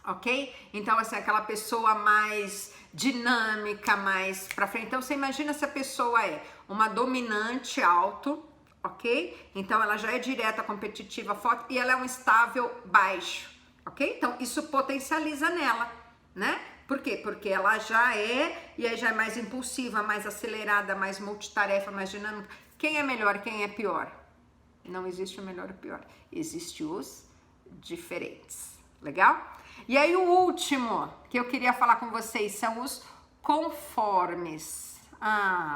ok? Então, assim, aquela pessoa mais dinâmica, mais pra frente. Então, você imagina se a pessoa é uma dominante alto, ok? Então, ela já é direta, competitiva, forte, e ela é um estável baixo, ok? Então, isso potencializa nela, né? Por quê? Porque ela já e aí já é mais impulsiva, mais acelerada, mais multitarefa, mais dinâmica. Quem é melhor, quem é pior? Não existe o melhor ou o pior. Existem os diferentes. Legal? E aí o último que eu queria falar com vocês são os conformes.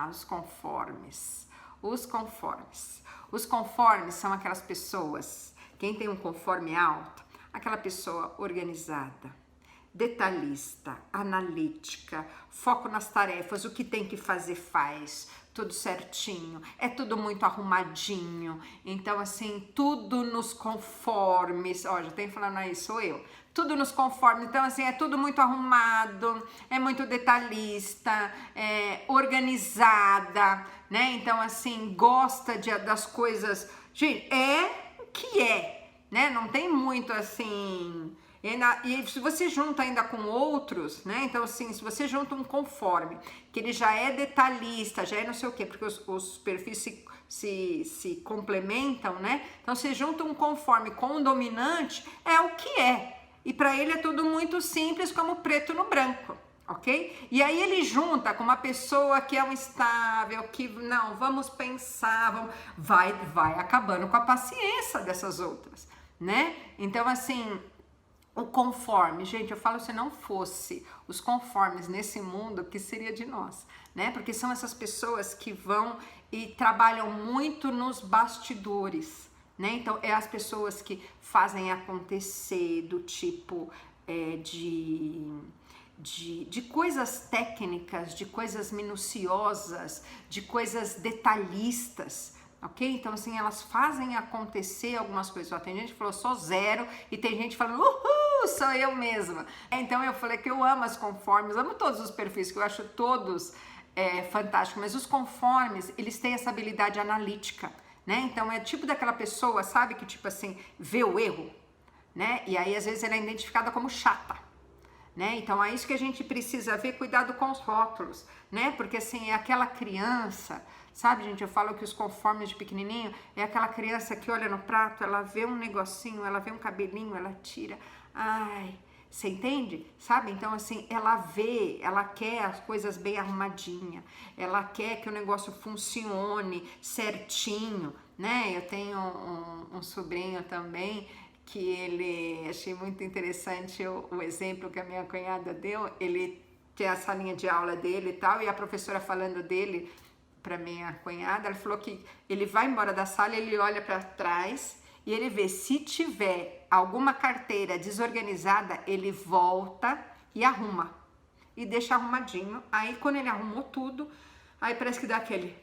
Os conformes. Os conformes. Os conformes são aquelas pessoas, quem tem um conforme alto, aquela pessoa organizada, detalhista, analítica, foco nas tarefas, o que tem que fazer faz, tudo certinho, é tudo muito arrumadinho, então assim, tudo nos conformes, já tem falando aí, sou eu, tudo nos conformes, então assim, é tudo muito arrumado, é muito detalhista, é organizada, né, então assim, gosta das coisas, gente, é o que é, né, não tem muito assim... E se você junta ainda com outros, né? Então, assim, se você junta um conforme, que ele já é detalhista, já é não sei o quê, porque os perfis se complementam, né? Então, você junta um conforme com um dominante, é o que é. E para ele é tudo muito simples, como preto no branco, ok? E aí ele junta com uma pessoa que é um estável, que não, vamos pensar, vai acabando com a paciência dessas outras, né? Então, assim... O conforme, gente, eu falo se não fosse os conformes nesse mundo, o que seria de nós, né? Porque são essas pessoas que vão e trabalham muito nos bastidores, né? Então, é as pessoas que fazem acontecer do tipo de coisas técnicas, de coisas minuciosas, de coisas detalhistas, ok? Então, assim, elas fazem acontecer algumas coisas. Tem gente que falou só zero e tem gente falando, uhul, Sou eu mesma. Então eu falei que eu amo as conformes, amo todos os perfis, que eu acho todos fantásticos, mas os conformes, eles têm essa habilidade analítica, né? Então é tipo daquela pessoa, sabe, que tipo assim, vê o erro, né? E aí às vezes ela é identificada como chata, né? Então é isso que a gente precisa ver, cuidado com os rótulos, né? Porque assim, é aquela criança, sabe, gente, eu falo que os conformes de pequenininho é aquela criança que olha no prato, ela vê um negocinho, ela vê um cabelinho, ela tira, ai, você entende? Sabe? Então assim, ela vê, ela quer as coisas bem arrumadinha, ela quer que o negócio funcione certinho, né? Eu tenho um sobrinho também, que ele, achei muito interessante o exemplo que a minha cunhada deu. Ele tem a salinha de aula dele e tal, e a professora falando dele para minha cunhada, ela falou que ele vai embora da sala, ele olha para trás e ele vê, se tiver alguma carteira desorganizada, ele volta e arruma, e deixa arrumadinho. Aí quando ele arrumou tudo, aí parece que dá aquele,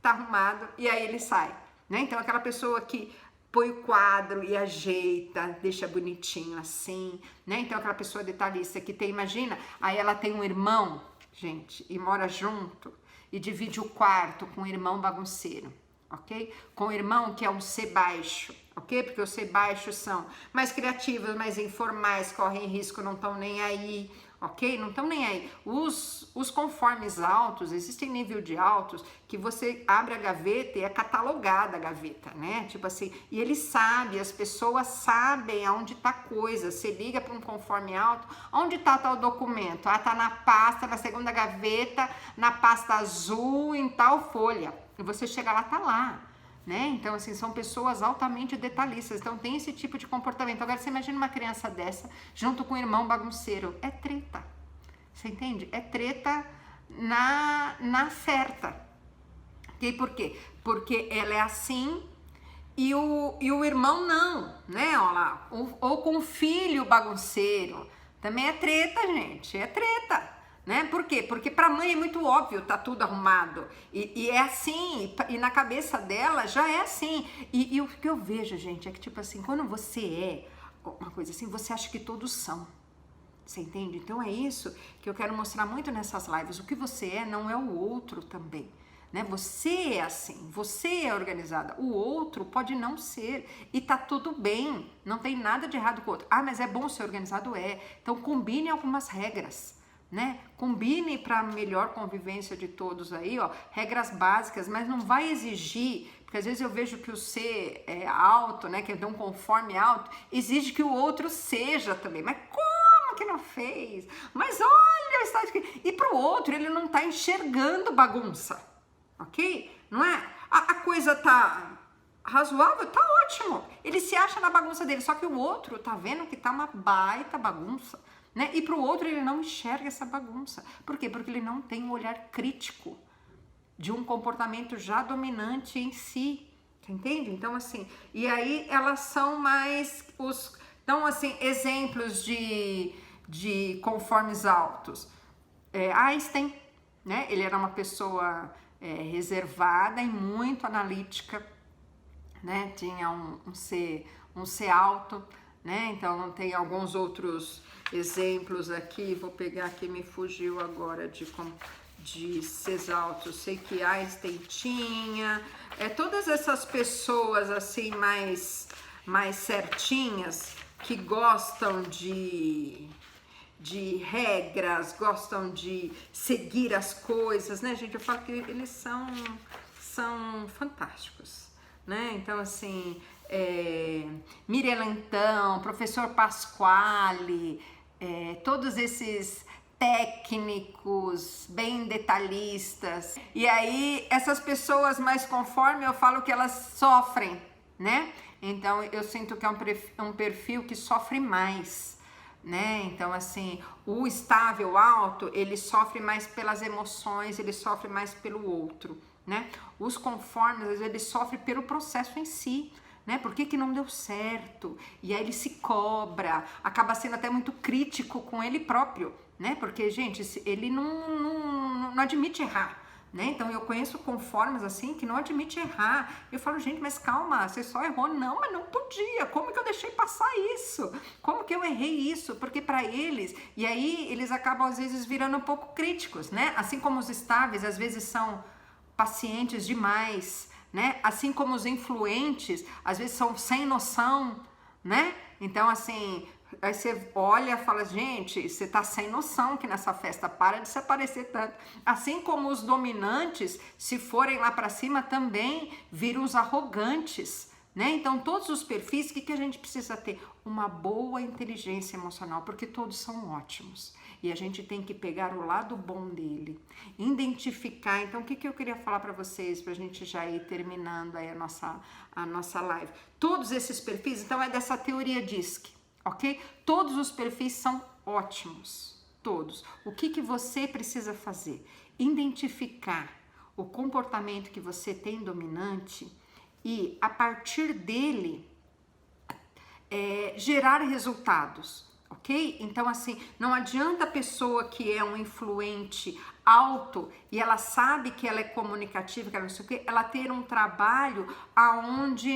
tá arrumado, e aí ele sai, né? Então aquela pessoa que põe o quadro e ajeita, deixa bonitinho assim, né? Então aquela pessoa detalhista que tem, imagina, aí ela tem um irmão, gente, e mora junto, e divide o quarto com o irmão bagunceiro, ok? Com o irmão que é um C baixo, ok? Porque os C baixos são mais criativos, mais informais, correm risco, não estão nem aí, ok? Não estão nem aí. Os conformes altos, existem nível de altos que você abre a gaveta e é catalogada a gaveta, né? Tipo assim, e ele sabe, as pessoas sabem aonde tá coisa. Você liga para um conforme alto, onde tá tal documento? Ah, tá na pasta, na segunda gaveta, na pasta azul, em tal folha. E você chega lá, tá lá. Né? Então, assim, são pessoas altamente detalhistas, então tem esse tipo de comportamento. Agora, você imagina uma criança dessa junto com um irmão bagunceiro, é treta, você entende? É treta na certa. E por quê? Porque ela é assim e o irmão não, né? Olha lá, ou com o filho bagunceiro, também é treta, gente, é treta. Né? Por quê? Porque para a mãe é muito óbvio, tá tudo arrumado. E é assim, e na cabeça dela já é assim. E o que eu vejo, gente, é que tipo assim, quando você é uma coisa assim, você acha que todos são. Você entende? Então é isso que eu quero mostrar muito nessas lives. O que você é não é o outro também. Né? Você é assim, você é organizada, o outro pode não ser e tá tudo bem, não tem nada de errado com o outro. Ah, mas é bom ser organizado? É. Então combine algumas regras. Né? Combine para a melhor convivência de todos aí, ó, regras básicas, mas não vai exigir, porque às vezes eu vejo que o ser é alto, né, que é um conforme alto, exige que o outro seja também, mas como que não fez? Mas olha o estado que... E para o outro ele não está enxergando bagunça, ok? Não é? A coisa tá razoável, tá ótimo, ele se acha na bagunça dele, só que o outro tá vendo que tá uma baita bagunça. Né? E para o outro ele não enxerga essa bagunça. Por quê? Porque ele não tem um olhar crítico de um comportamento já dominante em si. Entende? Então, assim, e aí elas são mais então, assim, exemplos de conformes altos. Einstein, né? Ele era uma pessoa reservada e muito analítica, né? Tinha um C alto, né? Então tem alguns outros exemplos aqui, vou pegar aqui, me fugiu agora de Cs altos, sei que Einstein tinha, todas essas pessoas assim mais certinhas, que gostam de regras, gostam de seguir as coisas, né, gente? Eu falo que eles são fantásticos, né? Então, assim, Miriam Leitão, professor Pasquale, todos esses técnicos, bem detalhistas. E aí, essas pessoas mais conforme, eu falo que elas sofrem, né? Então, eu sinto que é um perfil que sofre mais, né? Então, assim, o estável alto, ele sofre mais pelas emoções, ele sofre mais pelo outro, né? Os conformes, às vezes, ele sofre pelo processo em si, né? Por que não deu certo? E aí ele se cobra, acaba sendo até muito crítico com ele próprio, né? Porque, gente, ele não admite errar, né? Então eu conheço conformes assim que não admite errar. Eu falo, gente, mas calma, você só errou. Não, mas não podia. Como que eu deixei passar isso? Como que eu errei isso? Porque para eles, e aí eles acabam às vezes virando um pouco críticos, né? Assim como os estáveis às vezes são pacientes demais, né? Assim como os influentes às vezes são sem noção, né? Então assim, aí você olha e fala, gente, você tá sem noção que nessa festa, para de se aparecer tanto. Assim como os dominantes, se forem lá para cima, também viram os arrogantes, né? Então, todos os perfis, o que a gente precisa ter? Uma boa inteligência emocional, porque todos são ótimos. E a gente tem que pegar o lado bom dele, identificar. Então, o que eu queria falar para vocês, para a gente já ir terminando aí a nossa live? Todos esses perfis, então, é dessa teoria DISC. Ok? Todos os perfis são ótimos, todos. O que você precisa fazer? Identificar o comportamento que você tem dominante e, a partir dele, gerar resultados, ok? Então, assim, não adianta a pessoa que é um influente alto e ela sabe que ela é comunicativa, que ela não sei o quê, ela ter um trabalho aonde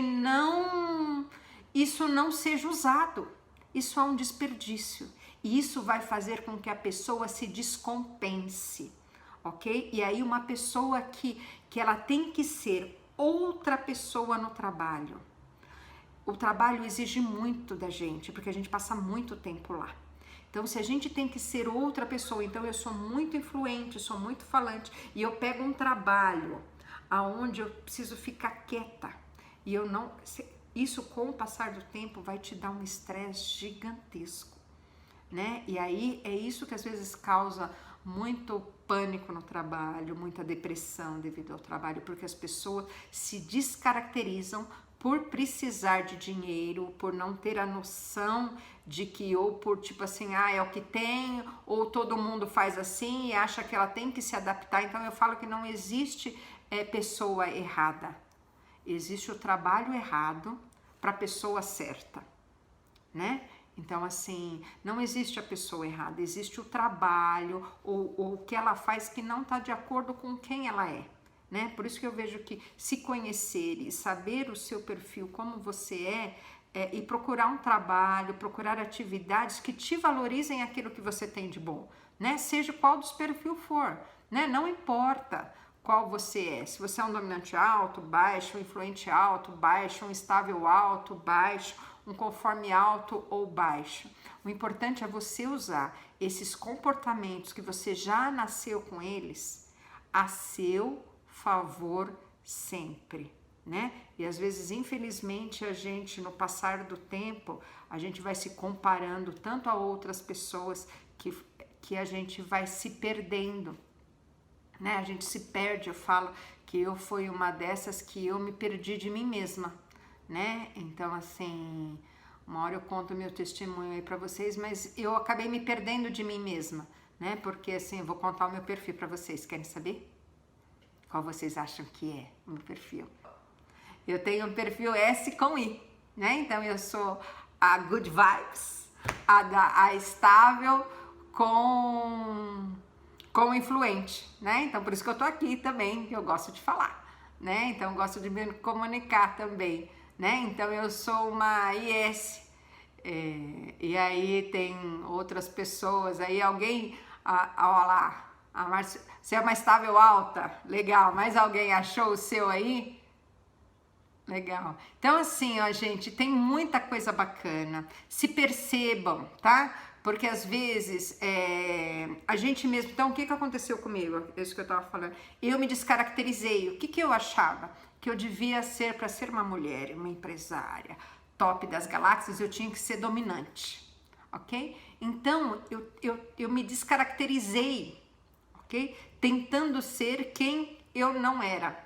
isso não seja usado. Isso é um desperdício e isso vai fazer com que a pessoa se descompense, ok? E aí uma pessoa que ela tem que ser outra pessoa no trabalho. O trabalho exige muito da gente, porque a gente passa muito tempo lá. Então, se a gente tem que ser outra pessoa, então eu sou muito influente, sou muito falante, e eu pego um trabalho aonde eu preciso ficar quieta, e eu não... Isso, com o passar do tempo, vai te dar um estresse gigantesco, né? E aí é isso que às vezes causa muito pânico no trabalho, muita depressão devido ao trabalho, porque as pessoas se descaracterizam por precisar de dinheiro, por não ter a noção de que, ou por tipo assim, é o que tem, ou todo mundo faz assim e acha que ela tem que se adaptar. Então eu falo que não existe pessoa errada. Existe o trabalho errado para a pessoa certa, né? Então, assim, não existe a pessoa errada, existe o trabalho ou o que ela faz que não está de acordo com quem ela é, né? Por isso que eu vejo que se conhecer e saber o seu perfil, como você e procurar um trabalho, procurar atividades que te valorizem aquilo que você tem de bom, né? Seja qual dos perfis for, né? Não importa qual você é, se você é um dominante alto, baixo, um influente alto, baixo, um estável alto, baixo, um conforme alto ou baixo. O importante é você usar esses comportamentos que você já nasceu com eles a seu favor sempre, né? E às vezes, infelizmente, a gente, no passar do tempo, a gente vai se comparando tanto a outras pessoas que a gente vai se perdendo, né? A gente se perde. Eu falo que eu fui uma dessas que eu me perdi de mim mesma, né? Então, assim, uma hora eu conto o meu testemunho aí pra vocês, mas eu acabei me perdendo de mim mesma, né? Porque, assim, eu vou contar o meu perfil pra vocês. Querem saber? Qual vocês acham que é o meu perfil? Eu tenho um perfil S com I, né? Então, eu sou a good vibes, a estável com influente, né? Então, por isso que eu tô aqui também, que eu gosto de falar, né? Então, eu gosto de me comunicar também, né? Então, eu sou uma IS, e aí tem outras pessoas, aí alguém, olha lá, a Márcia, você é uma estável alta, legal, mais alguém achou o seu aí? Legal. Então, assim, ó, gente, tem muita coisa bacana, se percebam, tá? Porque às vezes a gente mesmo... Então, o que aconteceu comigo? Isso que eu tava falando. Eu me descaracterizei. O que eu achava? Que eu devia ser, para ser uma mulher, uma empresária, top das galáxias, eu tinha que ser dominante, ok? Então, eu me descaracterizei, ok? Tentando ser quem eu não era.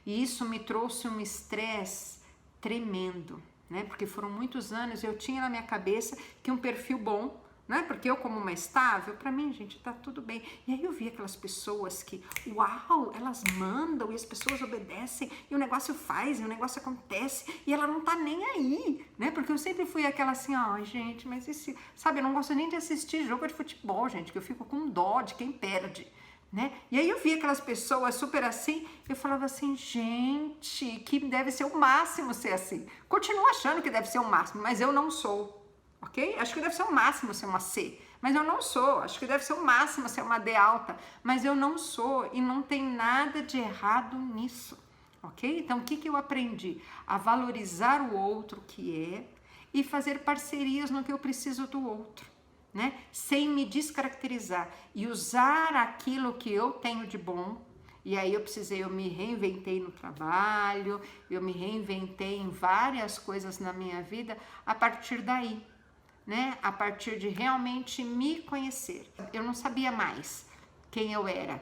E isso me trouxe um estresse tremendo, né? Porque foram muitos anos, eu tinha na minha cabeça que um perfil bom, né? Porque eu, como uma estável, pra mim, gente, tá tudo bem. E aí eu vi aquelas pessoas que, uau, elas mandam e as pessoas obedecem e o negócio faz, e o negócio acontece e ela não tá nem aí, né? Porque eu sempre fui aquela assim, gente, mas esse... Sabe, eu não gosto nem de assistir jogo de futebol, gente, que eu fico com dó de quem perde. né? E aí eu via aquelas pessoas super assim, eu falava assim, gente, que deve ser o máximo ser assim. Continuo achando que deve ser o máximo, mas eu não sou, ok? Acho que deve ser o máximo ser uma C, mas eu não sou. Acho que deve ser o máximo ser uma D alta, mas eu não sou, e não tem nada de errado nisso, ok? Então o que eu aprendi? A valorizar o outro que é e fazer parcerias no que eu preciso do outro, né? Sem me descaracterizar e usar aquilo que eu tenho de bom. E aí eu me reinventei no trabalho, eu me reinventei em várias coisas na minha vida a partir daí, né? A partir de realmente me conhecer. Eu não sabia mais quem eu era,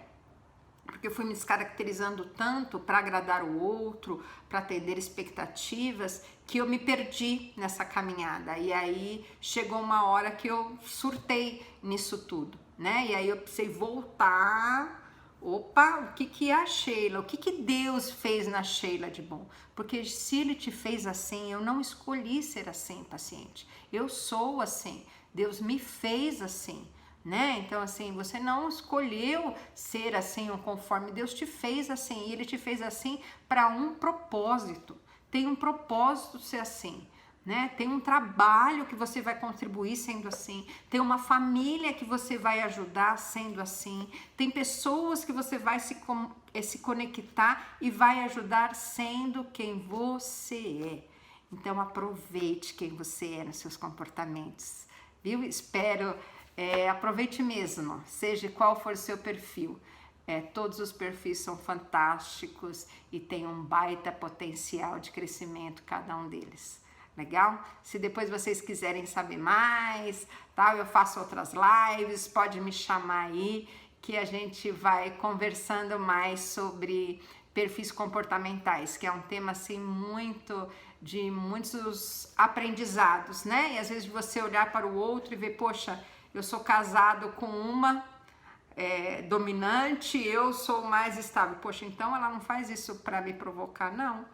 porque eu fui me descaracterizando tanto para agradar o outro, para atender expectativas, que eu me perdi nessa caminhada. E aí chegou uma hora que eu surtei nisso tudo, né? E aí eu precisei voltar. Opa, o que é a Sheila? O que Deus fez na Sheila de bom? Porque se Ele te fez assim, eu não escolhi ser assim, paciente. Eu sou assim. Deus me fez assim, né? Então, assim, você não escolheu ser assim ou conforme. Deus te fez assim. E Ele te fez assim para um propósito. Tem um propósito ser assim, né? Tem um trabalho que você vai contribuir sendo assim, tem uma família que você vai ajudar sendo assim, tem pessoas que você vai se conectar e vai ajudar sendo quem você é. Então aproveite quem você é nos seus comportamentos, viu? Espero, aproveite mesmo, seja qual for o seu perfil. Todos os perfis são fantásticos e tem um baita potencial de crescimento cada um deles. Legal? Se depois vocês quiserem saber mais, tá? Eu faço outras lives, pode me chamar aí que a gente vai conversando mais sobre perfis comportamentais, que é um tema assim de muitos aprendizados, né? E às vezes você olhar para o outro e ver, poxa, eu sou casado com uma dominante, eu sou mais estável. Poxa, então ela não faz isso para me provocar, não.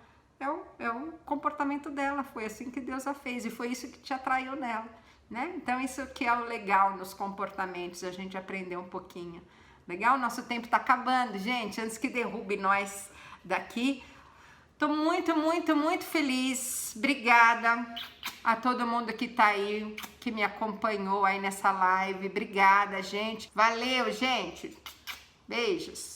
É o comportamento dela, foi assim que Deus a fez e foi isso que te atraiu nela, né? Então isso que é o legal nos comportamentos, a gente aprender um pouquinho. Legal? Nosso tempo tá acabando, gente, antes que derrube nós daqui. Tô muito, muito, muito feliz. Obrigada a todo mundo que tá aí, que me acompanhou aí nessa live. Obrigada, gente. Valeu, gente. Beijos.